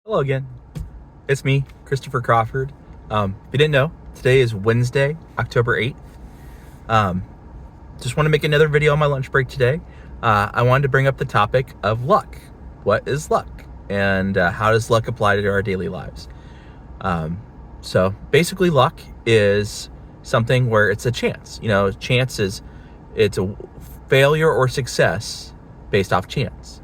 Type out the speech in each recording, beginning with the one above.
Hello again. It's me, Christopher Crawford. If you didn't know, today is Wednesday, October 8th. Just want to make another video on my lunch break today. I wanted to bring up the topic of luck. What is luck? And how does luck apply to our daily lives? So basically luck is something where it's a chance. Chance is, it's a failure or success based off chance.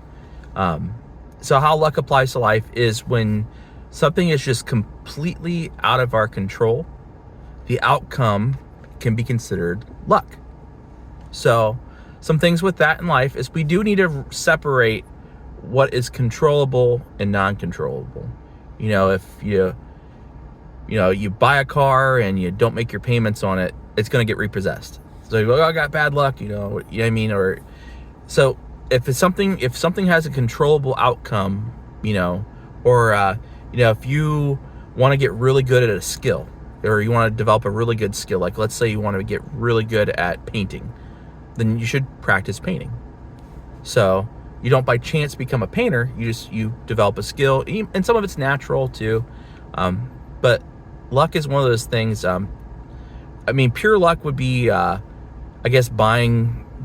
So how luck applies to life is when something is just completely out of our control, the outcome can be considered luck. So some things with that in life is we do need to separate what is controllable and non-controllable. If you buy a car and you don't make your payments on it, it's going to get repossessed. So you go, oh, I got bad luck, you know what I mean? Or so if something has a controllable outcome, if you want to get really good at a skill, or you want to develop a really good skill, like let's say you want to get really good at painting, then you should practice painting. So you don't by chance become a painter, you develop a skill, and some of it's natural too. But luck is one of those things. Pure luck would be,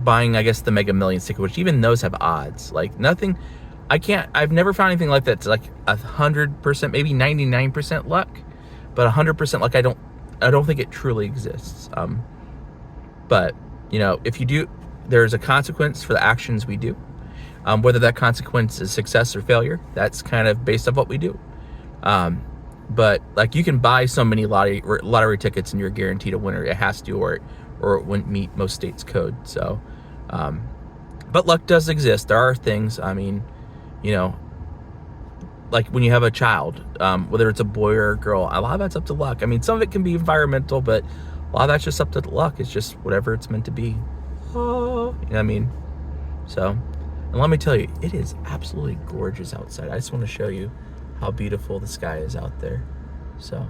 buying the Mega Millions ticket, which even those have odds. Like nothing, I've never found anything like that. It's like 100%, maybe 99% luck, but 100% luck, I don't think it truly exists. But if you do, there's a consequence for the actions we do. Whether that consequence is success or failure, that's kind of based on what we do. But like you can buy so many lottery tickets and you're guaranteed a winner. It has to, or it wouldn't meet most states' code. So, but luck does exist. There are things, like when you have a child, whether it's a boy or a girl, a lot of that's up to luck. Some of it can be environmental, but a lot of that's just up to luck. It's just whatever it's meant to be. Oh, you know what I mean? So, and let me tell you, it is absolutely gorgeous outside. I just want to show you how beautiful the sky is out there. So,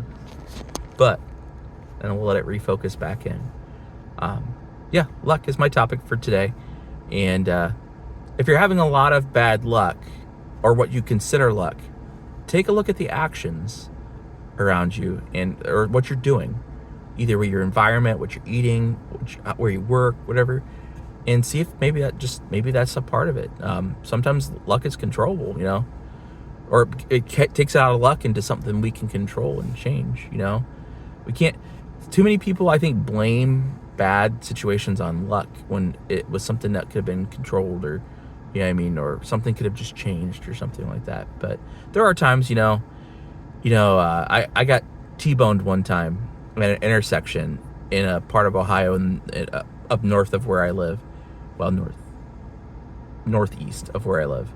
and we'll let it refocus back in. Luck is my topic for today. And if you're having a lot of bad luck, or what you consider luck, take a look at the actions around you or what you're doing, either with your environment, what you're eating, where you work, whatever, and see if maybe that's a part of it. Sometimes luck is controllable, or it takes out of luck into something we can control and change. We can't. Too many people, I think, blame bad situations on luck when it was something that could have been controlled, or or something could have just changed or something like that. But there are times, I got T-boned one time at an intersection in a part of Ohio and up north of where I live. Well, northeast of where I live.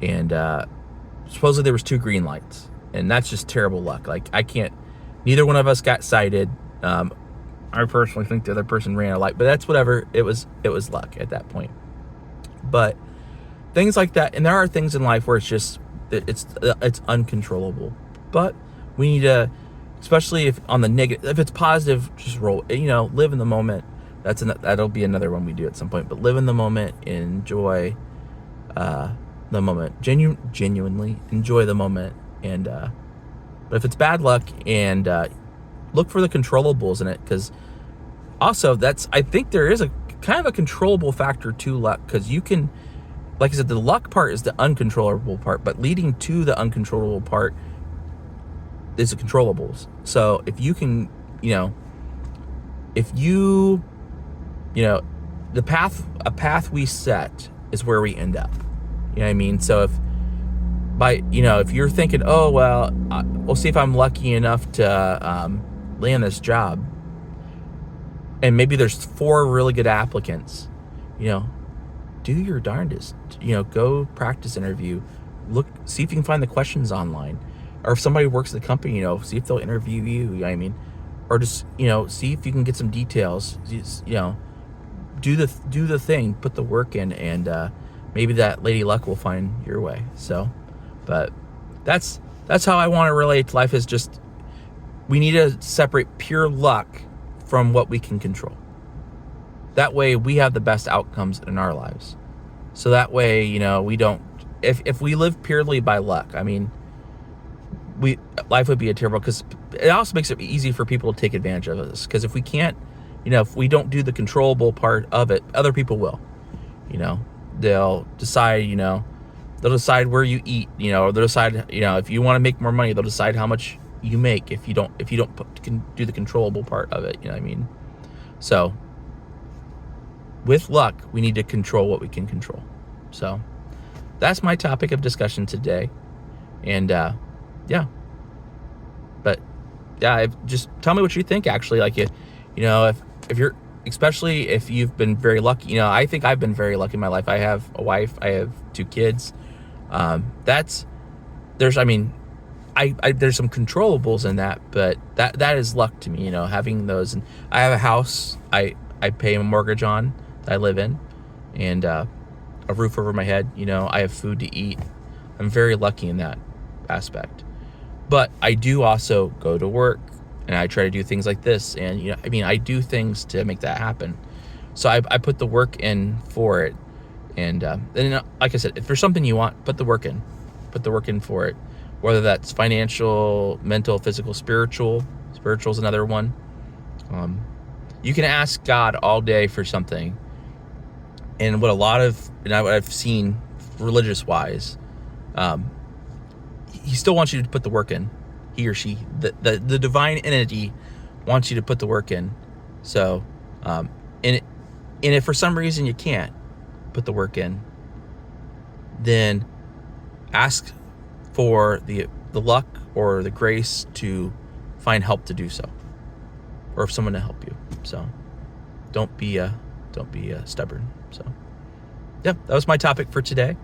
And supposedly there was 2 green lights, and that's just terrible luck. Like neither one of us got cited. I personally think the other person ran a light, but that's whatever. It was luck at that point. But things like that, and there are things in life where it's uncontrollable. But we need to, especially if on the negative, if it's positive, just roll. Live in the moment. That'll be another one we do at some point. But live in the moment, enjoy the moment, genuinely enjoy the moment. And but if it's bad luck, and look for the controllables in it, because also I think there is a kind of a controllable factor to luck, because you can, like I said, the luck part is the uncontrollable part, but leading to the uncontrollable part is the controllables. So if you can, a path we set is where we end up. You know what I mean? So if you're thinking, oh, well, we'll see if I'm lucky enough to land this job, and maybe there's 4 really good applicants, do your darndest. Go practice interview, see if you can find the questions online, or if somebody works at the company, see if they'll interview you. Or just see if you can get some details. Do the thing, put the work in, and maybe that lady luck will find your way. So, but that's how I want to relate to life. Is just, we need to separate pure luck from what we can control. That way we have the best outcomes in our lives. So that way, we don't, if we live purely by luck, life would be a terrible, because it also makes it easy for people to take advantage of us. Because if we can't, if we don't do the controllable part of it, other people will. They'll decide, they'll decide where you eat, or they'll decide, if you want to make more money, they'll decide how much you make if you don't can do the controllable part of it. You know what I mean? So with luck, we need to control what we can control. So that's my topic of discussion today. And yeah, but yeah, just tell me what you think. Actually, like if you're, especially if you've been very lucky. I think I've been very lucky in my life. I have a wife, I have 2 kids. There's some controllables in that, but that is luck to me, having those. And I have a house I pay a mortgage on that I live in, and a roof over my head. I have food to eat. I'm very lucky in that aspect. But I do also go to work, and I try to do things like this, and I do things to make that happen. So I put the work in for it, and like I said, if there's something you want, put the work in for it. Whether that's financial, mental, physical, spiritual. Spiritual's another one. You can ask God all day for something, and what I've seen religious wise, he still wants you to put the work in. He or she, the divine entity, wants you to put the work in. So, and if for some reason you can't put the work in, then ask for the luck or the grace to find help to do so, or someone to help you. So, don't be stubborn. So, yeah, that was my topic for today.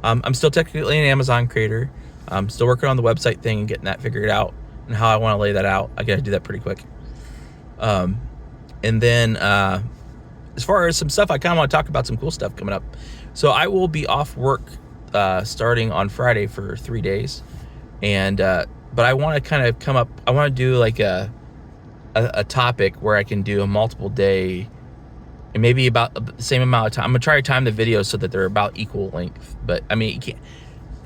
I'm still technically an Amazon creator. I'm still working on the website thing and getting that figured out, and how I want to lay that out. I got to do that pretty quick. And then as far as some stuff, I kind of want to talk about some cool stuff coming up. So I will be off work starting on Friday for 3 days, and but I want to kind of come up. I want to do like a topic where I can do a multiple day, and maybe about the same amount of time. I'm gonna try to time the videos so that they're about equal length. But you can't.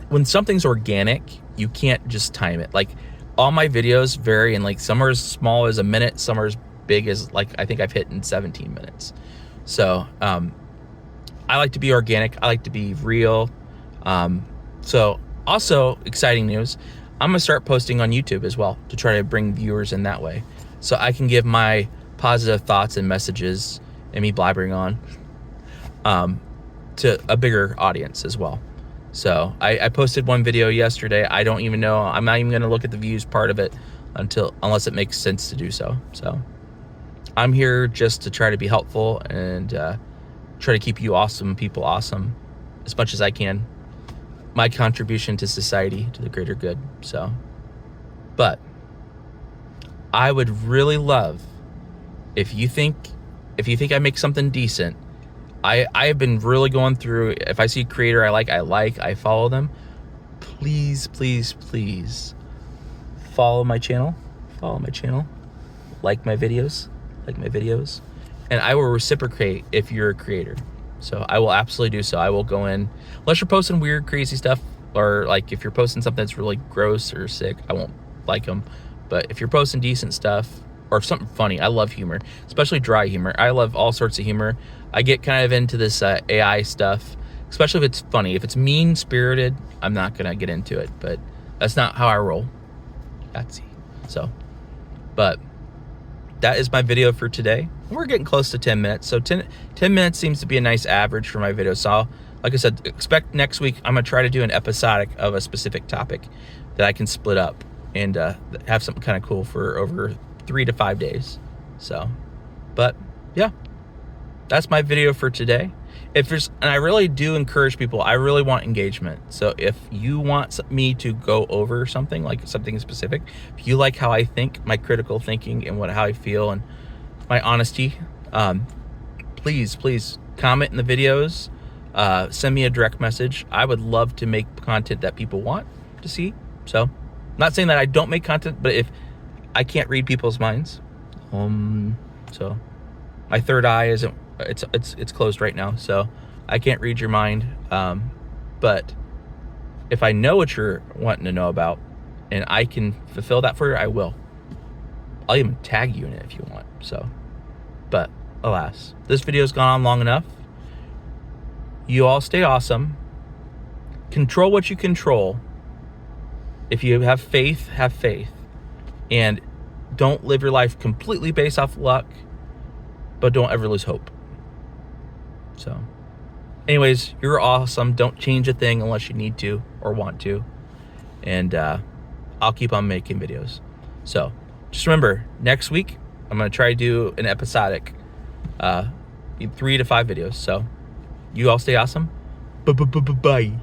When something's organic, you can't just time it. Like, all my videos vary, and like some are as small as a minute, some are as big as, like, I think I've hit in 17 minutes. So I like to be organic. I like to be real. So also, exciting news, I'm gonna start posting on YouTube as well to try to bring viewers in that way, so I can give my positive thoughts and messages and me blabbering on to a bigger audience as well. So I posted one video yesterday. I don't even know. I'm not even going to look at the views part of it unless it makes sense to do so. So I'm here just to try to be helpful and try to keep you awesome people awesome as much as I can. My contribution to society, to the greater good. So, but I would really love if you think I make something decent. I've been really going through, if I see a creator I follow them. Please follow my channel. Like my videos. And I will reciprocate if you're a creator. So I will absolutely do so. I will go in, unless you're posting weird, crazy stuff, or like if you're posting something that's really gross or sick, I won't like them. But if you're posting decent stuff, or something funny, I love humor, especially dry humor. I love all sorts of humor. I get kind of into this AI stuff, especially if it's funny. If it's mean-spirited, I'm not going to get into it, but that's not how I roll. That's so. But that is my video for today. We're getting close to 10 minutes, so 10 minutes seems to be a nice average for my video. So like I said, expect next week I'm going to try to do an episodic of a specific topic that I can split up and have something kind of cool for over 3 to 5 days. So, but yeah, that's my video for today. And I really do encourage people, I really want engagement. So if you want me to go over something, like something specific, if you like how I think, my critical thinking and how I feel and my honesty, please comment in the videos, send me a direct message. I would love to make content that people want to see. So, I'm not saying that I don't make content, but if I can't read people's minds, so my third eye isn't, it's closed right now, so I can't read your mind. But if I know what you're wanting to know about, and I can fulfill that for you, I will. I'll even tag you in it if you want. So, but alas, this video's gone on long enough. You all stay awesome. Control what you control. If you have faith, have faith. And don't live your life completely based off luck, but don't ever lose hope. So, anyways, you're awesome. Don't change a thing unless you need to or want to. And I'll keep on making videos. So, just remember, next week, I'm going to try to do an episodic 3 to 5 videos. So, you all stay awesome. Bye.